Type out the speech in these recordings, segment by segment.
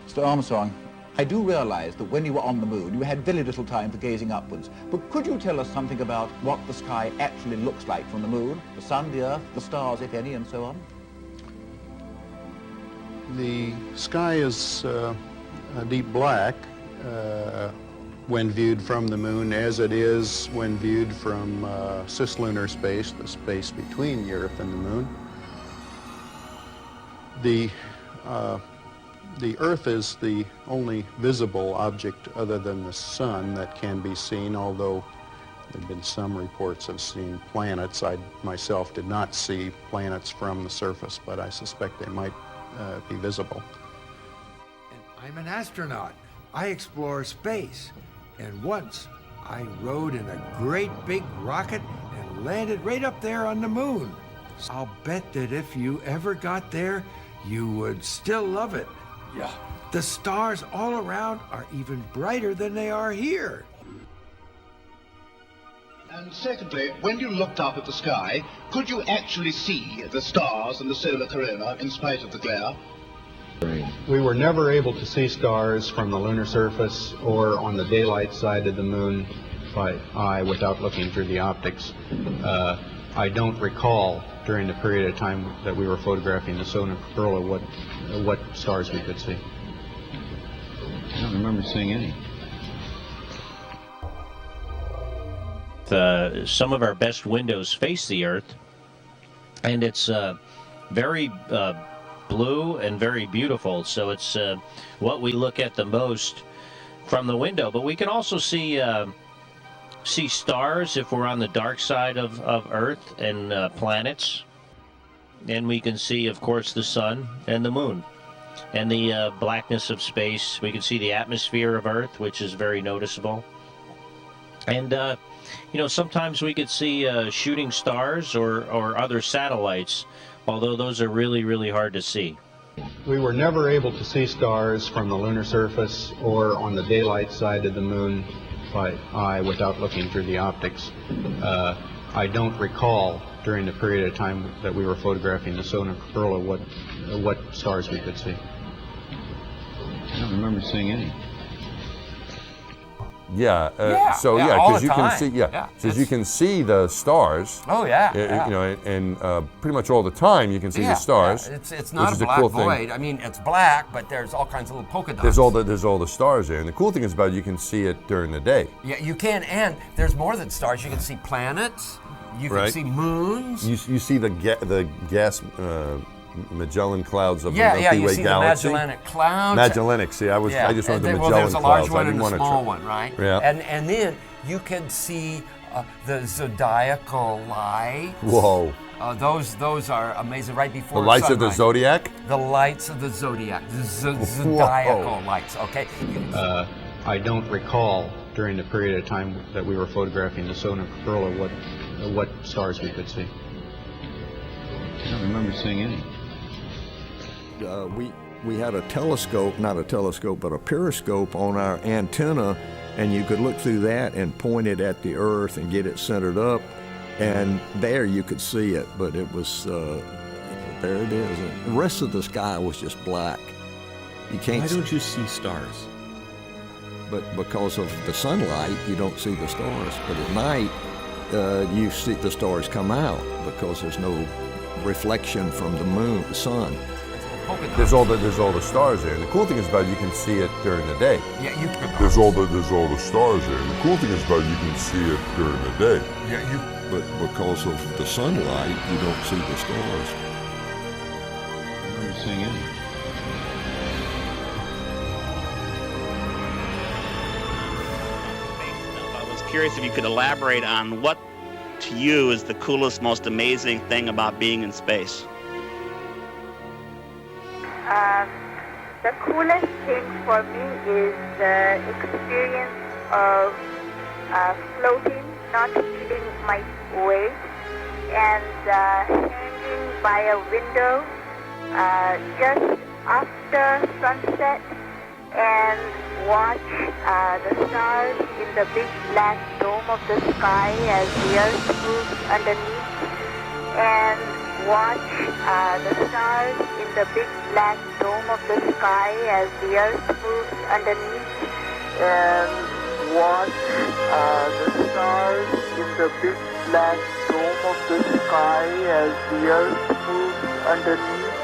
Mr. Armstrong, I do realize that when you were on the moon, you had very little time for gazing upwards. But could you tell us something about what the sky actually looks like from the moon? The sun, the earth, the stars, if any, and so on? The sky is a deep black when viewed from the moon, as it is when viewed from cislunar space, the space between the Earth and the moon. The Earth is the only visible object other than the sun that can be seen, although there have been some reports of seeing planets. I myself did not see planets from the surface, but I suspect they might be visible. And I'm an astronaut. I explore space. And once I rode in a great big rocket and landed right up there on the moon. I'll bet that if you ever got there, you would still love it. Yeah. The stars all around are even brighter than they are here. And secondly, when you looked up at the sky, could you actually see the stars and the solar corona in spite of the glare? We were never able to see stars from the lunar surface or on the daylight side of the moon by eye without looking through the optics. I don't recall during the period of time that we were photographing the solar corona what stars we could see. I don't remember seeing any. Some of our best windows face the Earth, and it's very blue and very beautiful, so it's what we look at the most from the window. But we can also see stars if we're on the dark side of Earth, and planets, and we can see, of course, the sun and the moon and the blackness of space. We can see the atmosphere of Earth, which is very noticeable, and you know, sometimes we could see shooting stars or other satellites, although those are really, really hard to see. We were never able to see stars from the lunar surface or on the daylight side of the moon by eye without looking through the optics. I don't recall during the period of time that we were photographing the solar corona what stars we could see. I don't remember seeing any. Yeah. So because you can see, so you can see the stars. Oh yeah. You know, and pretty much all the time you can see the stars. Yeah. It's not a black void. I mean, it's black, but there's all kinds of little polka dots. There's all the stars there, and the cool thing is about it, you can see it during the day. Yeah, you can, and there's more than stars. You can see planets. You can see moons. You see the gas. Magellan clouds of the Milky Way you see galaxy. The Magellanic clouds. Magellanic, see, I just wanted the Magellan well, there's a large clouds. one and a small one, right? Yeah. And then you can see the zodiacal lights. Whoa. Those are amazing, right before the lights sunrise. of the zodiac? The lights of the zodiac, the zodiacal lights, okay? I don't recall during the period of time that we were photographing the solar corona what stars we could see. I don't remember seeing any. We had a telescope, not a telescope, but a periscope on our antenna, and you could look through that and point it at the Earth and get it centered up, and there you could see it, but it was, there it is. The rest of the sky was just black. You can't. Why don't you see stars? But because of the sunlight, you don't see the stars. But at night, you see the stars come out because there's no reflection from the moon, the sun. There's all the stars there. And the cool thing is about it, you can see it during the day. Yeah, there's all the stars there. And the cool thing is about it, you can see it during the day. Yeah, but because of the sunlight, you don't see the stars. I don't remember seeing any. I was curious if you could elaborate on what to you is the coolest, most amazing thing about being in space. The coolest thing for me is the experience of floating, not feeling my weight, and hanging by a window just after sunset and watch the stars in the big black dome of the sky as the Earth moves underneath, and watch the stars in the big black dome of the sky as the Earth moves underneath. And watch the stars in the big black dome of the sky as the Earth moves underneath.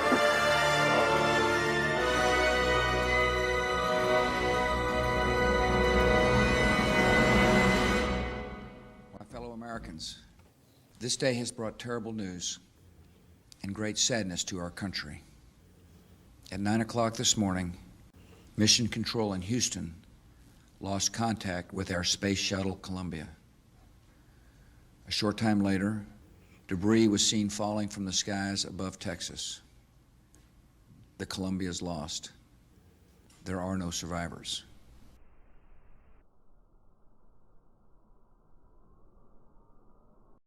My fellow Americans, this day has brought terrible news and great sadness to our country. At 9 o'clock this morning, Mission Control in Houston lost contact with our Space Shuttle Columbia. A short time later, debris was seen falling from the skies above Texas. The Columbia is lost. There are no survivors.